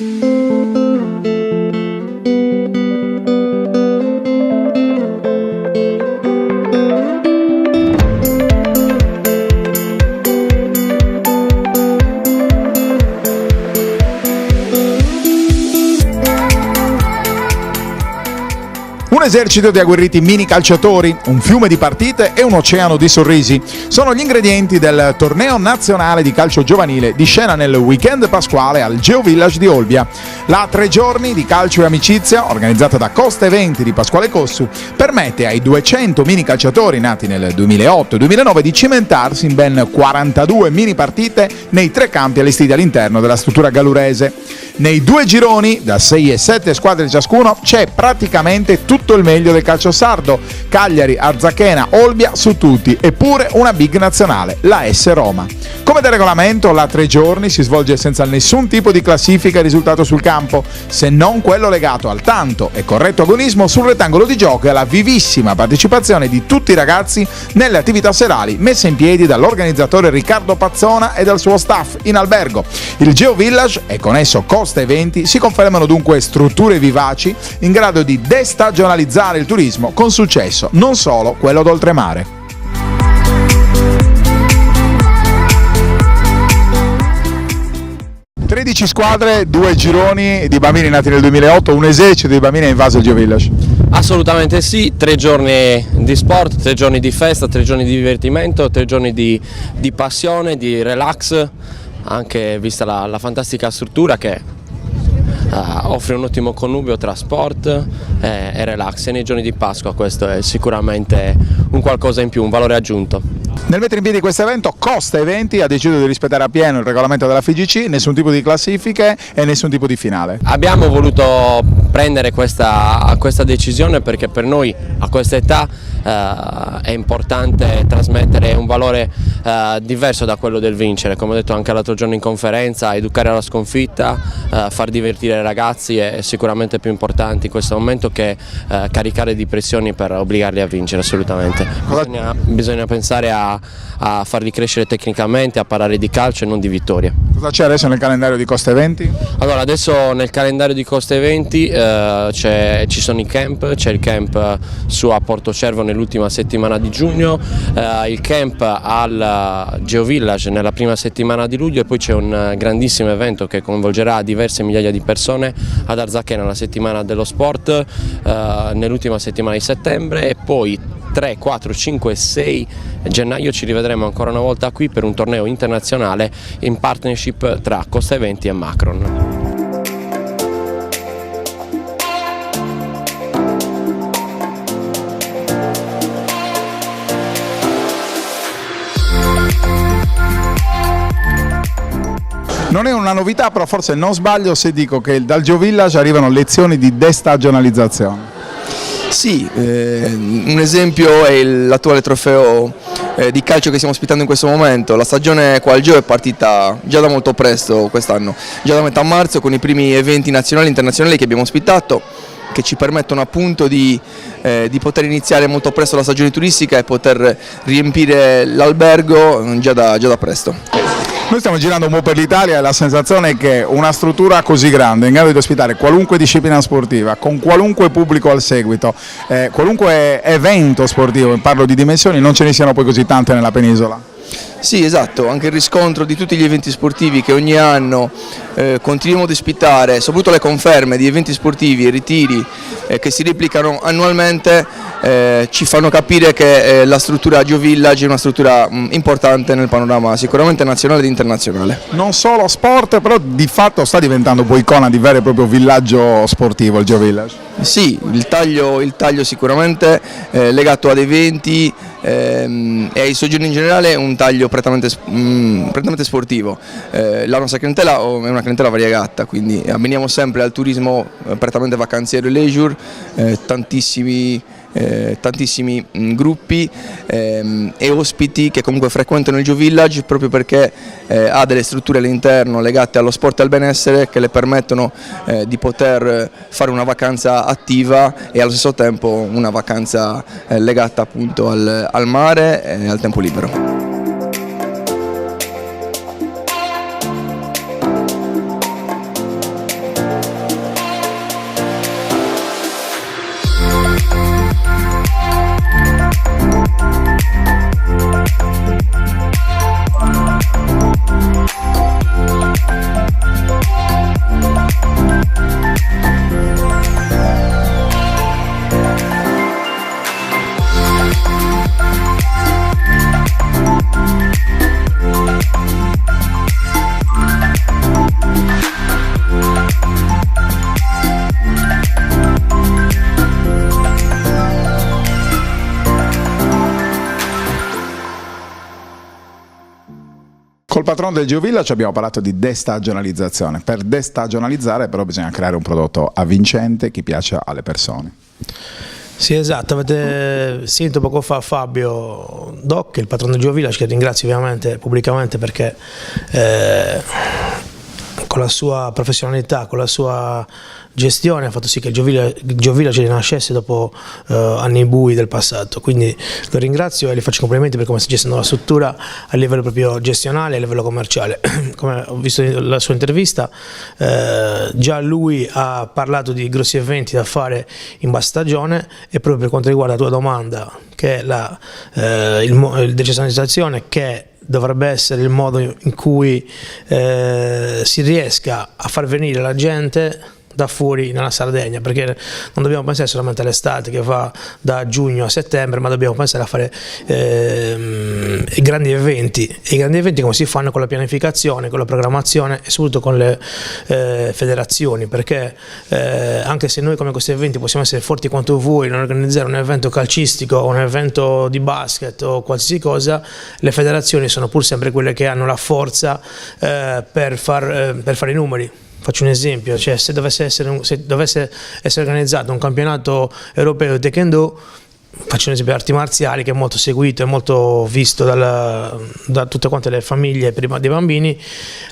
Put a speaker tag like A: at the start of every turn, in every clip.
A: Un esercito di agguerriti mini calciatori, un fiume di partite e un oceano di sorrisi sono gli ingredienti del torneo nazionale di calcio giovanile di scena nel weekend pasquale al Geovillage di Olbia. La 3 giorni di calcio e amicizia, organizzata da Costa Eventi di Pasquale Cossu, permette ai 200 mini calciatori nati nel 2008 e 2009 di cimentarsi in ben 42 mini partite nei 3 campi allestiti all'interno della struttura gallurese. Nei 2 gironi, da 6 e 7 squadre ciascuno, c'è praticamente tutto il meglio del calcio sardo: Cagliari, Arzachena, Olbia su tutti, eppure una big nazionale, la S Roma. Come da regolamento, la 3 giorni si svolge senza nessun tipo di classifica e risultato sul campo, se non quello legato al tanto e corretto agonismo sul rettangolo di gioco e alla vivissima partecipazione di tutti i ragazzi nelle attività serali messe in piedi dall'organizzatore Riccardo Pazzona e dal suo staff in albergo. Il Geovillage e con esso Costa Eventi si confermano dunque strutture vivaci in grado di destagionalizzare il turismo con successo, non solo quello d'oltremare. 13 squadre, 2 gironi di bambini nati nel 2008, un esercito di bambini ha invaso il Geovillage.
B: Assolutamente sì, 3 giorni di sport, 3 giorni di festa, 3 giorni di divertimento, 3 giorni di passione, di relax, anche vista la fantastica struttura che offre un ottimo connubio tra sport e relax, e nei giorni di Pasqua questo è sicuramente un qualcosa in più, un valore aggiunto.
A: Nel mettere in piedi questo evento, Costa Eventi ha deciso di rispettare appieno il regolamento della FIGC, nessun tipo di classifiche e nessun tipo di finale.
B: Abbiamo voluto prendere questa decisione perché per noi a questa età è importante trasmettere un valore diverso da quello del vincere, come ho detto anche l'altro giorno in conferenza: educare alla sconfitta, far divertire i ragazzi è sicuramente più importante in questo momento che caricare di pressioni per obbligarli a vincere. Assolutamente bisogna pensare a farli crescere tecnicamente, a parlare di calcio e non di vittorie.
A: Cosa c'è adesso nel calendario di Costa Eventi?
B: Allora, adesso nel calendario di Costa Eventi ci sono i camp, c'è il camp su a Portocervo nell'ultima settimana di giugno, il camp al Geovillage nella prima settimana di luglio, e poi c'è un grandissimo evento che coinvolgerà diverse migliaia di persone ad Arzachena, la settimana dello sport, nell'ultima settimana di settembre, e poi 3, 4, 5 e 6 gennaio ci rivedremo ancora una volta qui per un torneo internazionale in partnership tra Costa Eventi e Macron.
A: Non è una novità, però forse non sbaglio se dico che dal Geovillage arrivano lezioni di destagionalizzazione.
C: Sì, un esempio è l'attuale trofeo di calcio che stiamo ospitando in questo momento. La stagione qua al Geo è partita già da molto presto quest'anno, già da metà marzo, con i primi eventi nazionali e internazionali che abbiamo ospitato, che ci permettono appunto di poter iniziare molto presto la stagione turistica e poter riempire l'albergo già da presto.
A: Noi stiamo girando un po' per l'Italia e la sensazione è che una struttura così grande, in grado di ospitare qualunque disciplina sportiva, con qualunque pubblico al seguito, qualunque evento sportivo, parlo di dimensioni, non ce ne siano poi così tante nella penisola.
C: Sì, esatto, anche il riscontro di tutti gli eventi sportivi che ogni anno continuiamo ad ospitare, soprattutto le conferme di eventi sportivi e ritiri che si replicano annualmente, ci fanno capire che la struttura Geovillage è una struttura importante nel panorama sicuramente nazionale ed internazionale.
A: Non solo sport, però di fatto sta diventando poi icona di vero e proprio villaggio sportivo il Geovillage.
C: Sì, il taglio sicuramente legato ad eventi e ai soggiorni in generale è un taglio prettamente sportivo. La nostra clientela è una clientela variegata, quindi abbiniamo sempre al turismo prettamente vacanziero e leisure, tantissimi gruppi e ospiti che comunque frequentano il Geovillage proprio perché ha delle strutture all'interno legate allo sport e al benessere che le permettono di poter fare una vacanza attiva e allo stesso tempo una vacanza legata appunto al mare e al tempo libero.
A: patrono del GeoVillage abbiamo parlato di destagionalizzazione. Per destagionalizzare però bisogna creare un prodotto avvincente che piaccia alle persone.
D: Sì, esatto, avete sentito poco fa Fabio Doc, il patrono del GeoVillage, che ringrazio ovviamente pubblicamente perché con la sua professionalità, con la sua gestione ha fatto sì che il GeoVillage rinascesse dopo anni bui del passato, quindi lo ringrazio e gli faccio complimenti per come sta gestendo la struttura a livello proprio gestionale e a livello commerciale. Come ho visto la sua intervista, già lui ha parlato di grossi eventi da fare in bassa stagione, e proprio per quanto riguarda la tua domanda, che è la decessionalizzazione, che dovrebbe essere il modo in cui si riesca a far venire la gente da fuori nella Sardegna, perché non dobbiamo pensare solamente all'estate che va da giugno a settembre, ma dobbiamo pensare a fare i grandi eventi. E i grandi eventi come si fanno? Con la pianificazione, con la programmazione e soprattutto con le federazioni, perché anche se noi come questi eventi possiamo essere forti quanto voi nell'organizzare un evento calcistico o un evento di basket o qualsiasi cosa, le federazioni sono pur sempre quelle che hanno la forza per fare i numeri. Faccio un esempio, cioè se dovesse essere organizzato un campionato europeo di Taekwondo, faccio un esempio, arti marziali, che è molto seguito e molto visto da tutte quante le famiglie prima dei bambini,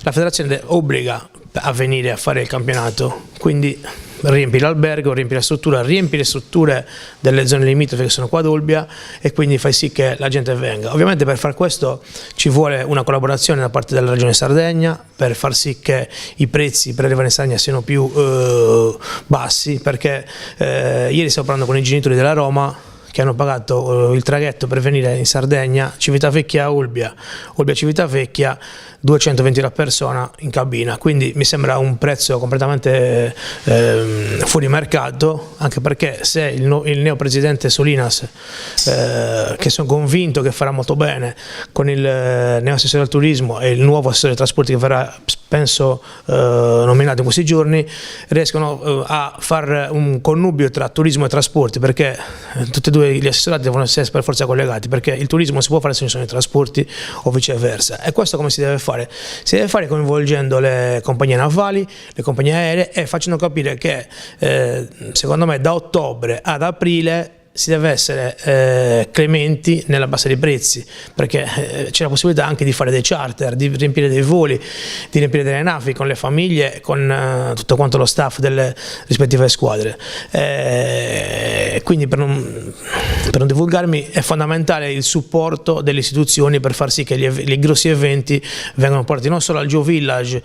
D: la federazione obbliga a venire a fare il campionato, quindi riempi l'albergo, riempi la struttura, riempi le strutture delle zone limitrofe che sono qua ad Olbia, e quindi fai sì che la gente venga. Ovviamente per far questo ci vuole una collaborazione da parte della Regione Sardegna per far sì che i prezzi per arrivare in Sardegna siano più bassi, perché ieri stavo parlando con i genitori della Roma che hanno pagato il traghetto per venire in Sardegna, Civitavecchia a Olbia, Olbia Civitavecchia, 220 euro a persona in cabina, quindi mi sembra un prezzo completamente fuori mercato, anche perché se il neo presidente Solinas, che sono convinto che farà molto bene con il neo assessore al turismo e il nuovo assessore ai trasporti che verrà, penso, nominato in questi giorni, riescono a fare un connubio tra turismo e trasporti, perché tutti e due gli assessorati devono essere per forza collegati, perché il turismo si può fare se non ci sono i trasporti o viceversa. E questo come si deve fare? Si deve fare coinvolgendo le compagnie navali, le compagnie aeree, e facendo capire che secondo me da ottobre ad aprile si deve essere clementi nell'abbassare i prezzi, perché c'è la possibilità anche di fare dei charter, di riempire dei voli, di riempire delle navi con le famiglie, con tutto quanto lo staff delle rispettive squadre. Quindi per non divulgarmi, è fondamentale il supporto delle istituzioni per far sì che gli grossi eventi vengano portati non solo al GeoVillage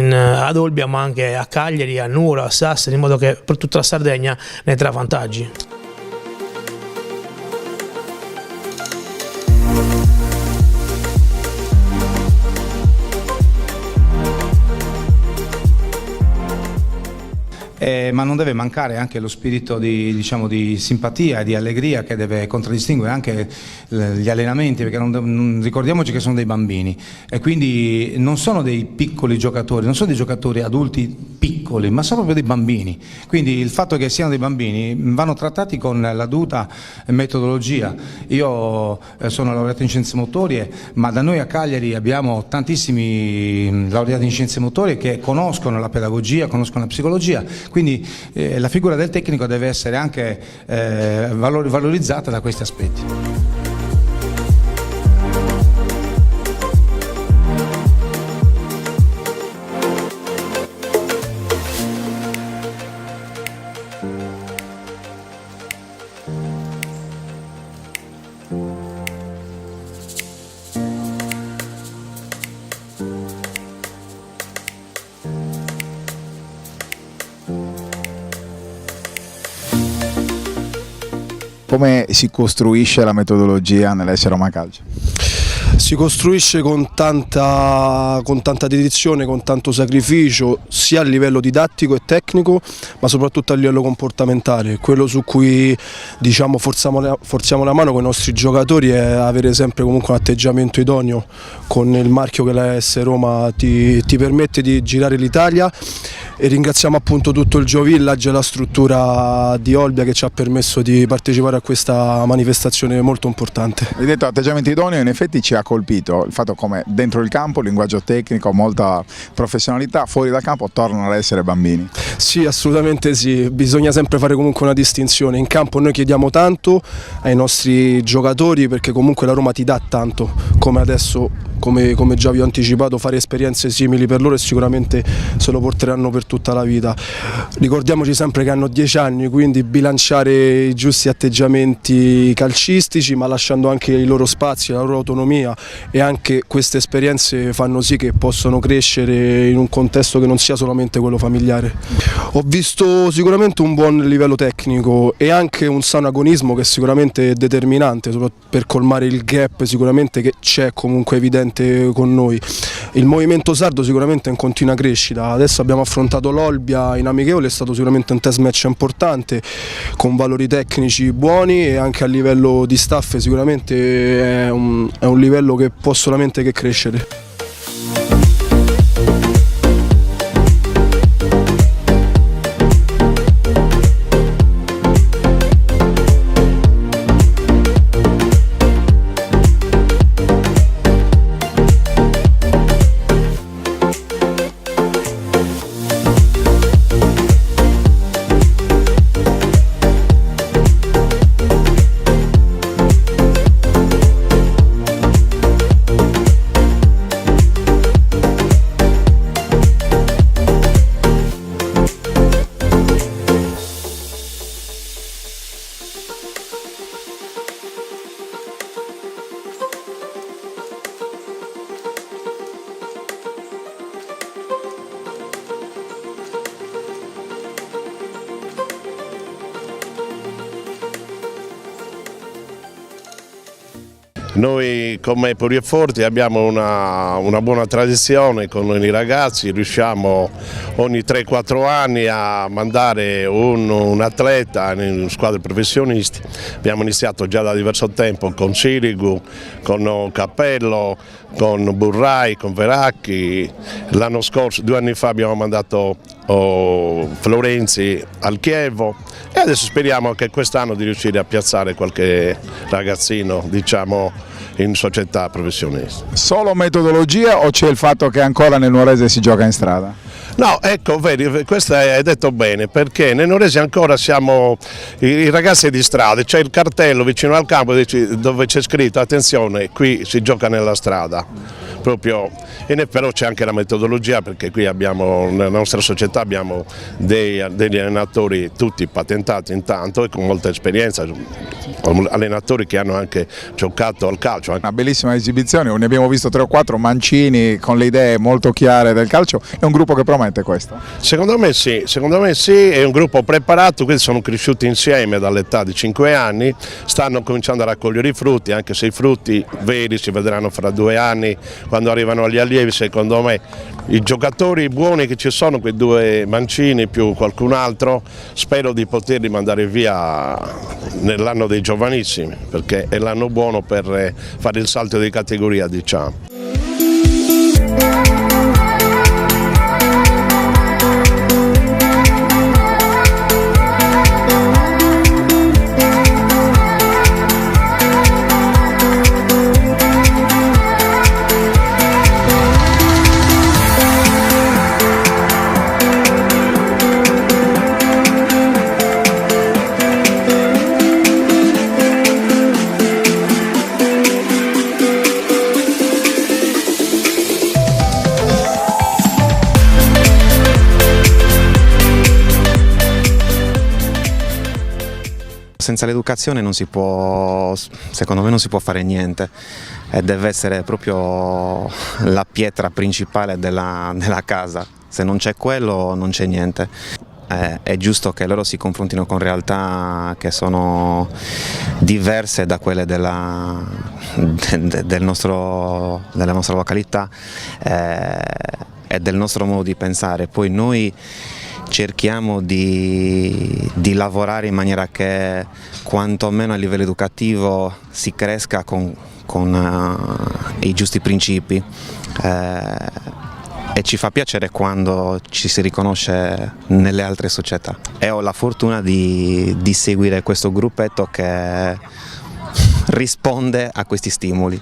D: ad Olbia, ma anche a Cagliari, a Nuoro, a Sassari, in modo che per tutta la Sardegna ne traga vantaggi.
E: Ma non deve mancare anche lo spirito di simpatia e di allegria che deve contraddistinguere anche gli allenamenti, perché ricordiamoci che sono dei bambini e quindi non sono dei piccoli giocatori, non sono dei giocatori adulti piccoli, ma sono proprio dei bambini, quindi il fatto che siano dei bambini vanno trattati con la dovuta metodologia. Io sono laureato in scienze motorie, ma da noi a Cagliari abbiamo tantissimi laureati in scienze motorie che conoscono la pedagogia, conoscono la psicologia, quindi la figura del tecnico deve essere anche valorizzata da questi aspetti.
A: Come si costruisce la metodologia nell'S Roma Calcio?
F: Si costruisce con tanta dedizione, con tanto sacrificio, sia a livello didattico e tecnico, ma soprattutto a livello comportamentale. Quello su cui forziamo la mano con i nostri giocatori è avere sempre comunque un atteggiamento idoneo con il marchio che la AS Roma ti permette di girare l'Italia e ringraziamo appunto tutto il Geo Village e la struttura di Olbia che ci ha permesso di partecipare a questa manifestazione molto importante.
A: Hai detto atteggiamento idoneo, in effetti ci ha colpito il fatto come dentro il campo, linguaggio tecnico, molta professionalità, fuori dal campo tornano ad essere bambini.
F: Sì, assolutamente sì, bisogna sempre fare comunque una distinzione. In campo noi chiediamo tanto ai nostri giocatori perché comunque la Roma ti dà tanto, come adesso, come già vi ho anticipato, fare esperienze simili per loro e sicuramente se lo porteranno per tutta la vita. Ricordiamoci sempre che hanno 10 anni, quindi bilanciare i giusti atteggiamenti calcistici ma lasciando anche i loro spazi, la loro autonomia, e anche queste esperienze fanno sì che possano crescere in un contesto che non sia solamente quello familiare. Ho visto sicuramente un buon livello tecnico e anche un sano agonismo che sicuramente è determinante per colmare il gap sicuramente che c'è comunque evidente con noi. Il movimento sardo sicuramente è in continua crescita, adesso abbiamo affrontato l'Olbia in amichevole, è stato sicuramente un test match importante con valori tecnici buoni e anche a livello di staff sicuramente è un livello che può solamente che crescere.
G: Noi come Puri e Forti abbiamo una buona tradizione con i ragazzi, riusciamo ogni 3-4 anni a mandare un atleta in squadre professionisti. Abbiamo iniziato già da diverso tempo con Sirigu, con Cappello, con Burrai, con Veracchi. L'anno scorso, 2 anni fa, abbiamo mandato Florenzi al Chievo e adesso speriamo che quest'anno di riuscire a piazzare qualche ragazzino, diciamo, in società professionista.
A: Solo metodologia o c'è il fatto che ancora nel Nuorese si gioca in strada?
G: No, ecco, vedi, questo hai detto bene, perché nel Nuorese ancora siamo i ragazzi di strada, c'è il cartello vicino al campo dove c'è scritto attenzione, qui si gioca nella strada. Proprio, però c'è anche la metodologia perché qui abbiamo, nella nostra società abbiamo degli allenatori tutti patentati intanto e con molta esperienza, allenatori che hanno anche giocato al calcio.
A: Una bellissima esibizione, ne abbiamo visto 3 o 4, Mancini con le idee molto chiare del calcio, è un gruppo che promette questo?
G: Secondo me sì, è un gruppo preparato, questi sono cresciuti insieme dall'età di 5 anni, stanno cominciando a raccogliere i frutti, anche se i frutti veri si vedranno fra 2 anni, quando arrivano agli allievi. Secondo me i giocatori buoni che ci sono, quei 2 Mancini più qualcun altro, spero di poterli mandare via nell'anno dei giovanissimi, perché è l'anno buono per fare il salto di categoria, diciamo.
H: Senza l'educazione non si può, secondo me non si può fare niente e deve essere proprio la pietra principale della casa, se non c'è quello non c'è niente. È giusto che loro si confrontino con realtà che sono diverse da quelle della nostra località e del nostro modo di pensare. Poi noi cerchiamo di lavorare in maniera che quantomeno a livello educativo si cresca con i giusti principi. e ci fa piacere quando ci si riconosce nelle altre società. E ho la fortuna di seguire questo gruppetto che risponde a questi stimoli.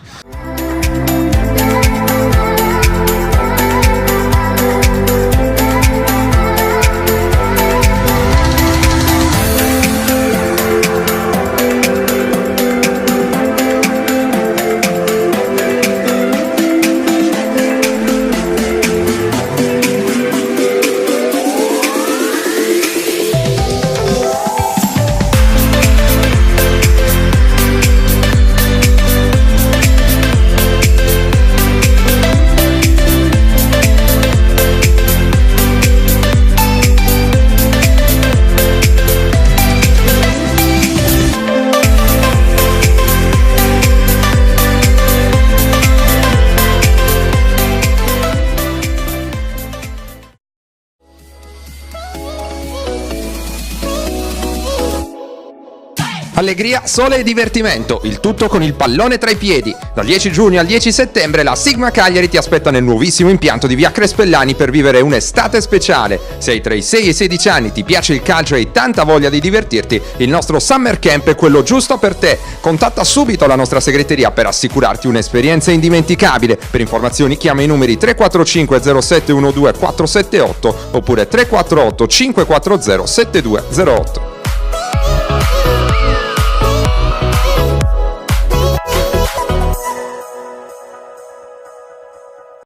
I: Allegria, sole e divertimento, il tutto con il pallone tra i piedi. Dal 10 giugno al 10 settembre la Sigma Cagliari ti aspetta nel nuovissimo impianto di via Crespellani per vivere un'estate speciale. Se hai tra i 6 e i 16 anni, ti piace il calcio e hai tanta voglia di divertirti, il nostro Summer Camp è quello giusto per te. Contatta subito la nostra segreteria per assicurarti un'esperienza indimenticabile. Per informazioni chiama i numeri 345 0712 478 oppure 348 540 7208.